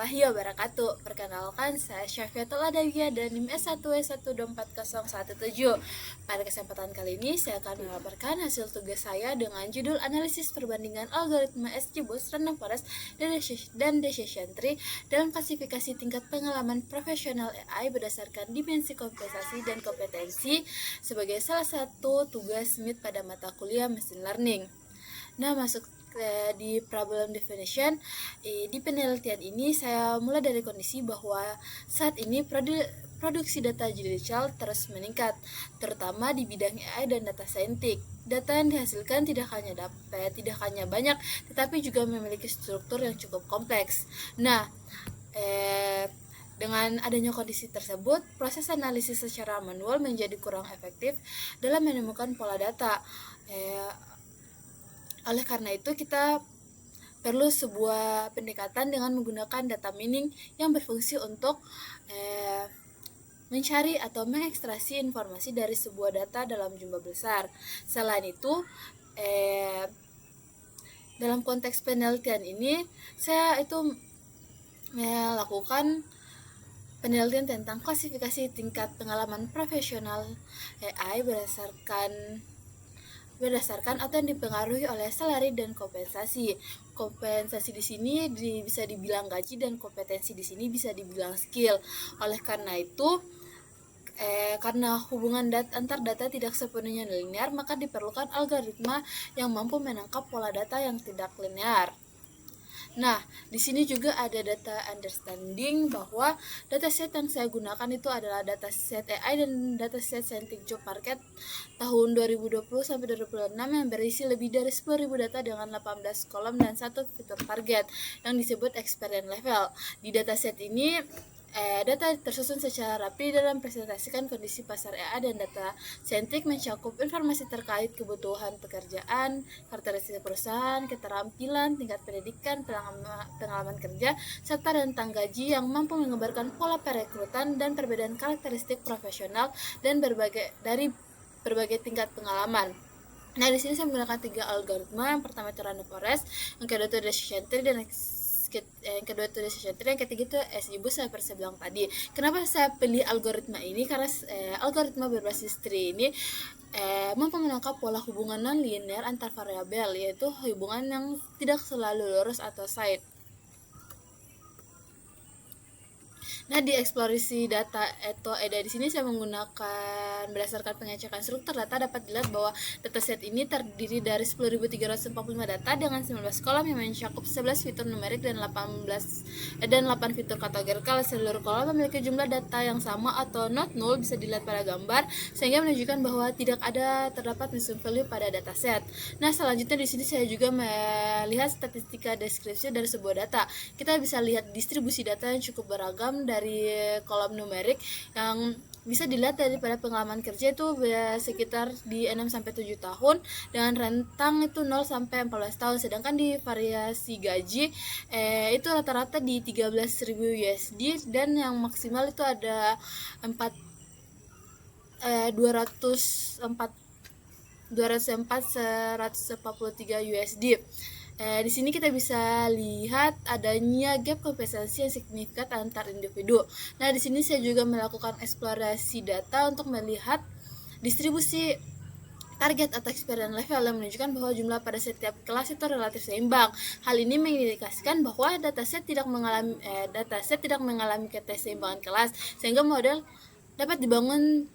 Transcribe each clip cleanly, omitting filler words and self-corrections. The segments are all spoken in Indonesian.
warahmatullahi wabarakatuh. Perkenalkan, saya Syafiatul Adawiyah dan NIM S1W1240117. Pada kesempatan kali ini, saya akan melaporkan hasil tugas saya dengan judul analisis perbandingan algoritma XGBoost, Random Forest, dan Decision Tree dalam klasifikasi tingkat pengalaman profesional AI berdasarkan dimensi kompensasi dan kompetensi sebagai salah satu tugas MIT pada mata kuliah Machine Learning. Nah, masuk di problem definition, di penelitian ini saya mulai dari kondisi bahwa saat ini produksi data judicial terus meningkat, terutama di bidang AI dan data saintik. Data yang dihasilkan tidak hanya banyak, tetapi juga memiliki struktur yang cukup kompleks. Nah, dengan adanya kondisi tersebut, proses analisis secara manual menjadi kurang efektif dalam menemukan pola data. Oleh karena itu, kita perlu sebuah pendekatan dengan menggunakan data mining yang berfungsi untuk mencari atau mengekstraksi informasi dari sebuah data dalam jumlah besar. Selain itu, dalam konteks penelitian ini, saya itu melakukan penelitian tentang klasifikasi tingkat pengalaman profesional AI berdasarkan atau yang dipengaruhi oleh salary dan kompensasi. Kompensasi di sini bisa dibilang gaji dan kompetensi di sini bisa dibilang skill. Oleh karena itu, karena hubungan antar data tidak sepenuhnya linear, maka diperlukan algoritma yang mampu menangkap pola data yang tidak linear. Nah, di sini juga ada data understanding bahwa dataset yang saya gunakan itu adalah dataset AI dan dataset Scientific Job Market tahun 2020 sampai 2026 yang berisi lebih dari 10.000 data dengan 18 kolom dan 1 fitur target yang disebut experience level. Di dataset ini data tersusun secara rapi dalam presentasikan kondisi pasar AI dan data saintik mencakup informasi terkait kebutuhan pekerjaan, karakteristik perusahaan, keterampilan, tingkat pendidikan, pengalaman kerja, serta rentang gaji yang mampu menggambarkan pola perekrutan dan perbedaan karakteristik profesional dan dari berbagai tingkat pengalaman. Nah, di sini saya menggunakan 3 algoritma. Yang pertama itu Random Forest, yang kedua itu Decision Tree, dan yang kedua itu Decision Tree, yang ketiga itu XGBoost seperti saya bilang tadi. Kenapa saya pilih algoritma ini? Karena algoritma berbasis tree ini mampu menangkap pola hubungan non-linear antar variabel, yaitu hubungan yang tidak selalu lurus atau side. Nah, di eksplorasi data atau EDA di sini saya menggunakan berdasarkan pengecekan struktur data, dapat dilihat bahwa dataset ini terdiri dari 10.345 data dengan 19 kolom yang mencakup 11 fitur numerik dan 8 fitur kategorikal. Seluruh kolom memiliki jumlah data yang sama atau not null, bisa dilihat pada gambar, sehingga menunjukkan bahwa tidak terdapat missing value pada dataset. Nah, selanjutnya di sini saya juga melihat statistika deskripsi dari sebuah data. Kita bisa lihat distribusi data yang cukup beragam dari kolom numerik yang bisa dilihat daripada pengalaman kerja itu sekitar di 6-7 tahun dengan rentang itu 0 sampai 14 tahun, sedangkan di variasi gaji itu rata-rata di 13.000 USD dan yang maksimal itu ada 204 143 USD. Di sini kita bisa lihat adanya gap kompensasi yang signifikan antar individu. Nah, di sini saya juga melakukan eksplorasi data untuk melihat distribusi target atau experience level yang menunjukkan bahwa jumlah pada setiap kelas itu relatif seimbang. Hal ini mengindikasikan bahwa dataset tidak mengalami keseimbangan kelas, sehingga model dapat dibangun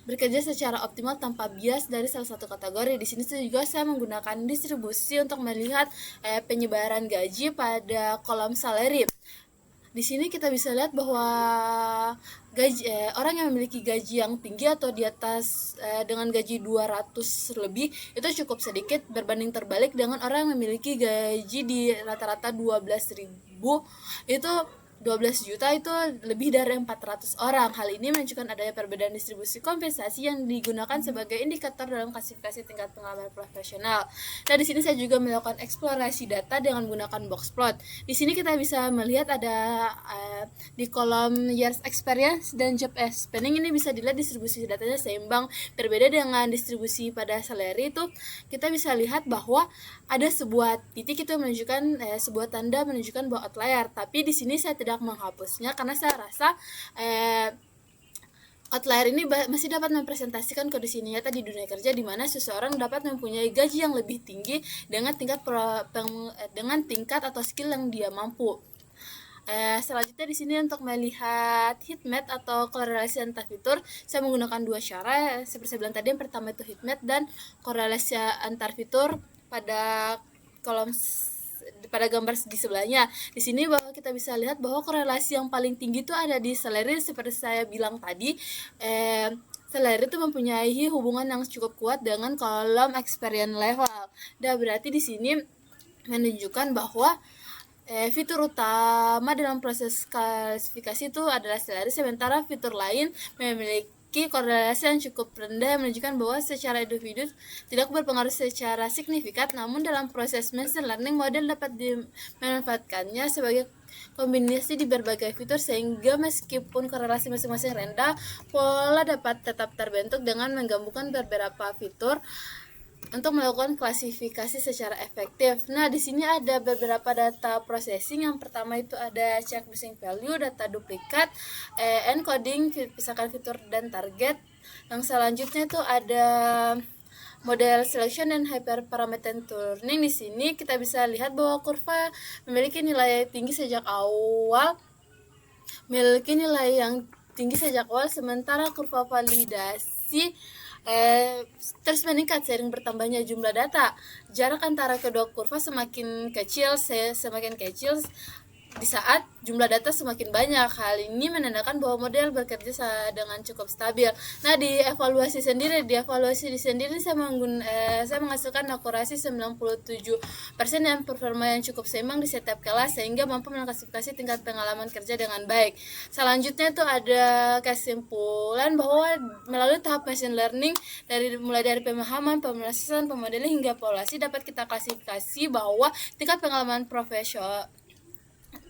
bekerja secara optimal tanpa bias dari salah satu kategori. Di sini juga saya menggunakan distribusi untuk melihat penyebaran gaji pada kolom salary. Di sini kita bisa lihat bahwa orang yang memiliki gaji yang tinggi atau di atas dengan gaji 200 lebih itu cukup sedikit berbanding terbalik dengan orang yang memiliki gaji di rata-rata 12.000 itu 12 juta itu lebih dari 400 orang. Hal ini menunjukkan adanya perbedaan distribusi kompensasi yang digunakan sebagai indikator dalam klasifikasi tingkat pengalaman profesional. Nah, di sini saya juga melakukan eksplorasi data dengan menggunakan box plot. Di sini kita bisa melihat ada di kolom years experience dan job spending ini bisa dilihat distribusi datanya seimbang. Berbeda dengan distribusi pada salary itu kita bisa lihat bahwa ada sebuah titik itu menunjukkan sebuah tanda menunjukkan bahwa outlier. Tapi di sini saya tidak menghapusnya karena saya rasa outlier ini masih dapat mempresentasikan kondisi nyata di dunia kerja di mana seseorang dapat mempunyai gaji yang lebih tinggi dengan tingkat atau skill yang dia mampu. Selanjutnya di sini untuk melihat heat map atau korelasi antar fitur, saya menggunakan dua cara. Seperti saya bilang tadi, yang pertama itu heat map dan korelasi antar fitur pada kolom pada gambar di sebelahnya. Di sini bahwa kita bisa lihat bahwa korelasi yang paling tinggi itu ada di salary. Seperti saya bilang tadi, salary itu mempunyai hubungan yang cukup kuat dengan kolom experience level. Dan berarti di sini menunjukkan bahwa fitur utama dalam proses klasifikasi itu adalah salary, sementara fitur lain memiliki korelasi yang cukup rendah yang menunjukkan bahwa secara individu tidak berpengaruh secara signifikan. Namun dalam proses machine learning, model dapat dimanfaatkannya sebagai kombinasi di berbagai fitur sehingga meskipun korelasi masing-masing rendah, pola dapat tetap terbentuk dengan menggabungkan beberapa fitur untuk melakukan klasifikasi secara efektif. Nah, di sini ada beberapa data processing. Yang pertama itu ada check missing value, data duplikat, encoding, pisahkan fitur dan target. Yang selanjutnya itu ada model selection dan hyperparameter tuning. Di sini kita bisa lihat bahwa kurva memiliki nilai tinggi sejak awal, sementara kurva validasi terus meningkat seiring bertambahnya jumlah data. Jarak antara kedua kurva semakin kecil di saat jumlah data semakin banyak. Hal ini menandakan bahwa model bekerja dengan cukup stabil. Nah, di evaluasi sendiri saya menghasilkan akurasi 97% dan performa yang cukup seimbang di setiap kelas sehingga mampu mengklasifikasi tingkat pengalaman kerja dengan baik. Selanjutnya itu ada kesimpulan bahwa melalui tahap machine learning mulai dari pemahaman, pemrosesan, pemodelan hingga evaluasi dapat kita klasifikasi bahwa tingkat pengalaman profesional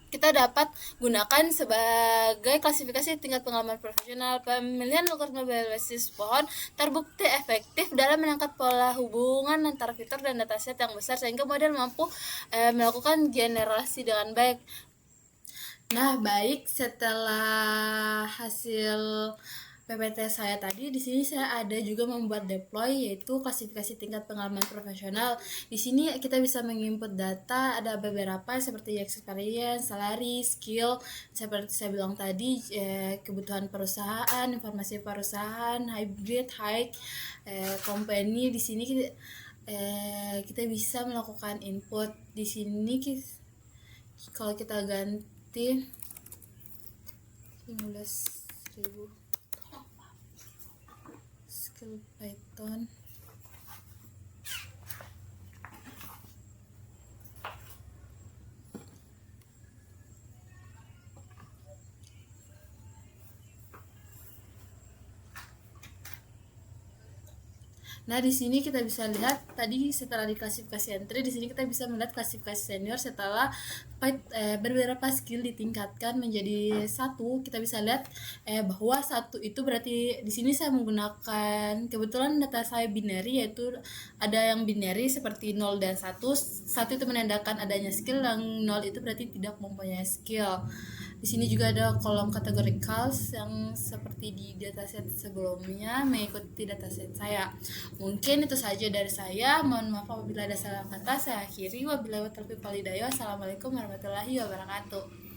kita dapat gunakan sebagai klasifikasi tingkat pengalaman profesional. Pemilihan algoritma berbasis pohon terbukti efektif dalam menangkap pola hubungan antara fitur dan dataset yang besar sehingga model mampu melakukan generasi dengan baik. Nah, baik, setelah hasil PPT saya tadi, di sini saya ada juga membuat deploy, yaitu klasifikasi tingkat pengalaman profesional. Di sini kita bisa menginput data, ada beberapa seperti experience, salary, skill, seperti saya bilang tadi, kebutuhan perusahaan, informasi perusahaan, hybrid, height, company. Di sini kita bisa melakukan input. Di sini kalau kita ganti 15.000 skill Python. Nah, di sini kita bisa lihat tadi setelah diklasifikasi entry, di sini kita bisa melihat klasifikasi senior setelah beberapa skill ditingkatkan menjadi 1. Kita bisa lihat bahwa 1 itu berarti di sini saya menggunakan, kebetulan data saya binary, yaitu ada yang binary seperti 0 dan 1. 1 itu menandakan adanya skill, dan 0 itu berarti tidak mempunyai skill. Di sini juga ada kolom categoricals yang seperti di dataset sebelumnya mengikuti dataset saya. Mungkin itu saja dari saya. Mohon maaf apabila ada salah kata. Saya akhiri. Wabillahi taufiq wal hidayah. Assalamualaikum warahmatullahi wabarakatuh.